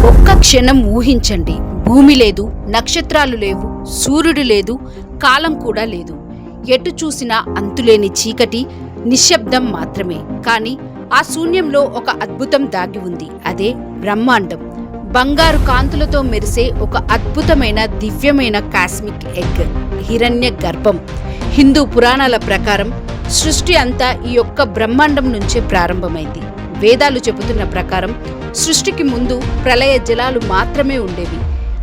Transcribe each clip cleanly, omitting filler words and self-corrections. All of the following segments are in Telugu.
ఒక్క క్షణం ఊహించండి. భూమి లేదు, నక్షత్రాలు లేవు, సూర్యుడు లేదు, కాలం కూడా లేదు. ఎటు చూసినా అంతులేని చీకటి, నిశ్శబ్దం మాత్రమే. కానీ ఆ శూన్యంలో ఒక అద్భుతం దాగి ఉంది. అదే బ్రహ్మాండం. బంగారు కాంతులతో మెరిసే ఒక అద్భుతమైన దివ్యమైన కాస్మిక్ ఎగ్, హిరణ్య గర్భం. హిందూ పురాణాల ప్రకారం సృష్టి అంతా ఈ యొక్క బ్రహ్మాండం నుంచే ప్రారంభమైంది. వేదాలు చెబుతున్న ప్రకారం సృష్టికి ముందు ప్రళయ జలాలు మాత్రమే ఉండేవి.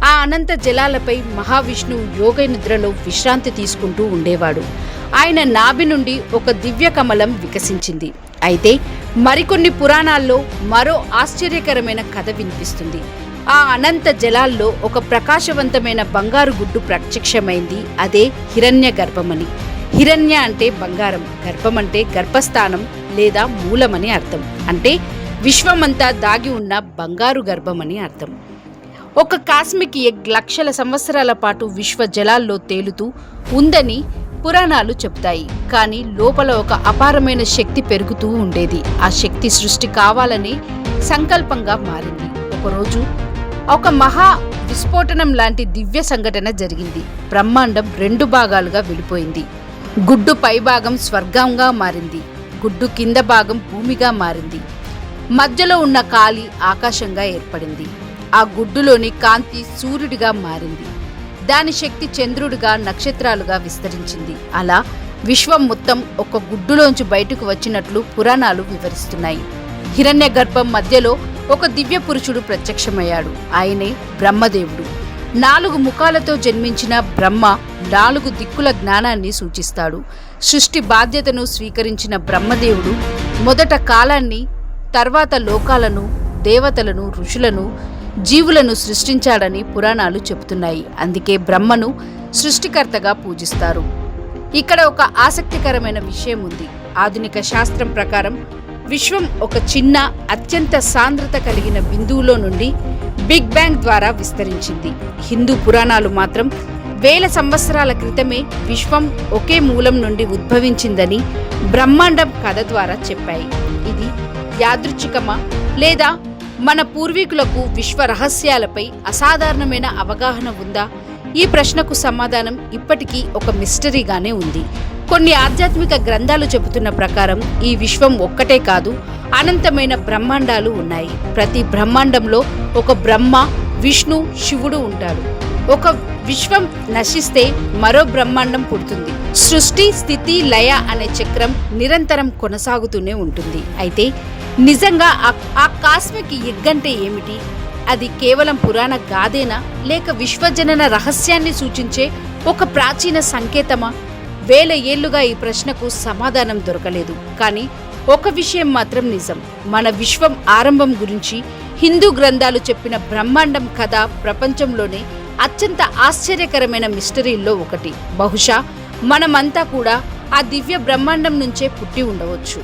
ఆ అనంత జలాలపై మహావిష్ణువు యోగ నిద్రలో విశ్రాంతి తీసుకుంటూ ఉండేవాడు. ఆయన నాభి నుండి ఒక దివ్య కమలం వికసించింది. అయితే మరికొన్ని పురాణాల్లో మరో ఆశ్చర్యకరమైన కథ వినిపిస్తుంది. ఆ అనంత జలాల్లో ఒక ప్రకాశవంతమైన బంగారు గుడ్డు ప్రత్యక్షమైంది. అదే హిరణ్య గర్భమని. హిరణ్య అంటే బంగారం, గర్భం అంటే గర్భస్థానం లేదా మూలమని అర్థం. అంటే విశ్వమంతా దాగి ఉన్న బంగారు గర్భమని అర్థం. ఒక కాస్మిక్ ఎగ్ లక్షల సంవత్సరాల పాటు విశ్వ జలాల్లో తేలుతూ ఉందని పురాణాలు చెప్తాయి. కానీ లోపల ఒక అపారమైన శక్తి పెరుగుతూ ఉండేది. ఆ శక్తి సృష్టి కావాలని సంకల్పంగా మారింది. ఒకరోజు ఒక మహా విస్ఫోటనం లాంటి దివ్య సంఘటన జరిగింది. బ్రహ్మాండం 2 భాగాలుగా విడిపోయింది. గుడ్డు పైభాగం స్వర్గంగా మారింది. గుడ్డు కింద భాగం భూమిగా మారింది. మధ్యలో ఉన్న ఖాళీ ఆకాశంగా ఏర్పడింది. ఆ గుడ్డులోని కాంతి సూర్యుడిగా మారింది. దాని శక్తి చంద్రుడిగా, నక్షత్రాలుగా విస్తరించింది. అలా విశ్వం మొత్తం ఒక గుడ్డులోంచి బయటకు వచ్చినట్లు పురాణాలు వివరిస్తున్నాయి. హిరణ్య గర్భం మధ్యలో ఒక దివ్య పురుషుడు ప్రత్యక్షమయ్యాడు. ఆయనే బ్రహ్మదేవుడు. 4 ముఖాలతో జన్మించిన బ్రహ్మ 4 దిక్కుల జ్ఞానాన్ని సూచిస్తాడు. సృష్టి బాధ్యతను స్వీకరించిన బ్రహ్మదేవుడు మొదట కాలాన్ని, తర్వాత లోకాలను, దేవతలను, ఋషులను, జీవులను సృష్టించాడని పురాణాలు చెబుతున్నాయి. అందుకే బ్రహ్మను సృష్టికర్తగా పూజిస్తారు. ఇక్కడ ఒక ఆసక్తికరమైన విషయం ఉంది. ఆధునిక శాస్త్రం ప్రకారం విశ్వం ఒక చిన్న, అత్యంత సాంద్రత కలిగిన బిందువులో నుండి బిగ్ బ్యాంగ్ ద్వారా విస్తరించింది. హిందూ పురాణాలు మాత్రం వేల సంవత్సరాల క్రితమే విశ్వం ఒకే మూలం నుండి ఉద్భవించిందని బ్రహ్మాండం కథ ద్వారా చెప్పాయి. ఇది యాదృచ్ఛికమా లేదా మన పూర్వీకులకు విశ్వ రహస్యాలపై అసాధారణమైన అవగాహన ఉందా? ఈ ప్రశ్నకు సమాధానం ఇప్పటికీ ఒక మిస్టరీగానే ఉంది. కొన్ని ఆధ్యాత్మిక గ్రంథాలు చెబుతున్న ప్రకారం ఈ విశ్వం ఒక్కటే కాదు, అనంతమైన బ్రహ్మాండాలు ఉన్నాయి. ప్రతి బ్రహ్మాండంలో ఒక బ్రహ్మ, విష్ణు, శివుడు ఉంటాడు. ఒక విశ్వం నశిస్తే మరో బ్రహ్మాండం పుడుతుంది. సృష్టి, స్థితి, లయ అనే చక్రం నిరంతరం కొనసాగుతూనే ఉంటుంది. అయితే నిజంగా ఆ కాస్మిక్ ఎగ్ అంటే ఏమిటి? అది కేవలం పురాణ గాథేనా, లేక విశ్వజనన రహస్యాన్ని సూచించే ఒక ప్రాచీన సంకేతమా? వేల ఏళ్లుగా ఈ ప్రశ్నకు సమాధానం దొరకలేదు. కానీ ఒక విషయం మాత్రం నిజం. మన విశ్వం ఆరంభం గురించి హిందూ గ్రంథాలు చెప్పిన బ్రహ్మాండం కథ ప్రపంచంలోనే అత్యంత ఆశ్చర్యకరమైన మిస్టరీల్లో ఒకటి. బహుశా మనమంతా కూడా ఆ దివ్య బ్రహ్మాండం నుంచే పుట్టి ఉండవచ్చు.